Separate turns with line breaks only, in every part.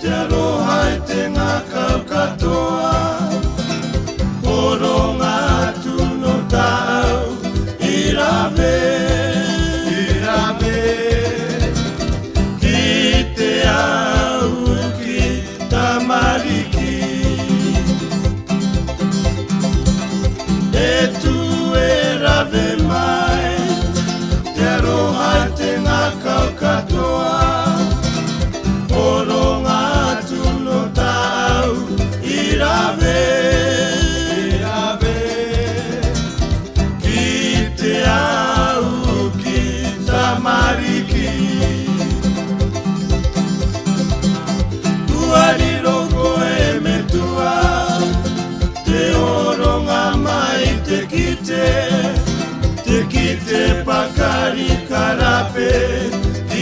te aloha e te ngaka o katoa, poronga atu no tau, irave, ki te au ki tamariki, e tu e rave mai, te aloha e te ngaka o katoa, poronga atu no tau, irave, ki te au ki tamariki. Kuari roko e metua, te oronga mai te kite pakari karape,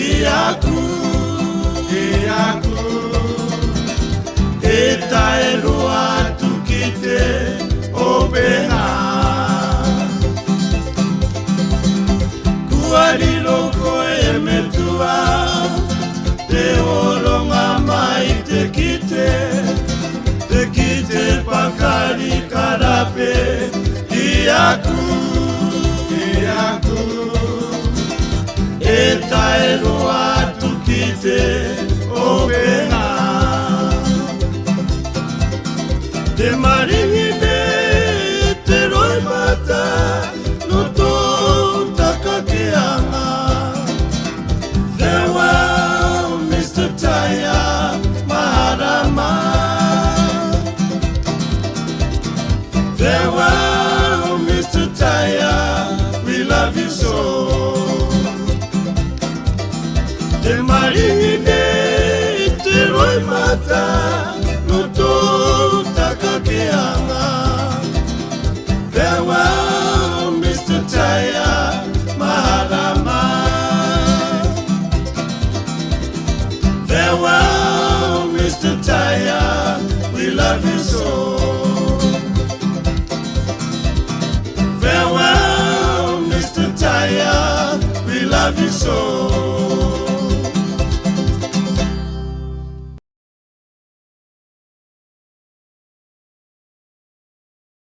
i aku, e taero atu kite o benga. Kuari loko e metua, te oronga mai te kite pakari karape, i aku, e taero atu kite o benga. Te maringi me te roi mata no tō takakeanga. Farewell, Mr. Taya, maharama. Farewell, Mr. Taya, we love you so. Te maringi me te roi mata no tō takakeanga. Farewell, Mr. Taya, maharama. Farewell, Mr. Taya, we love you so. Farewell, Mr. Taya, we love you so.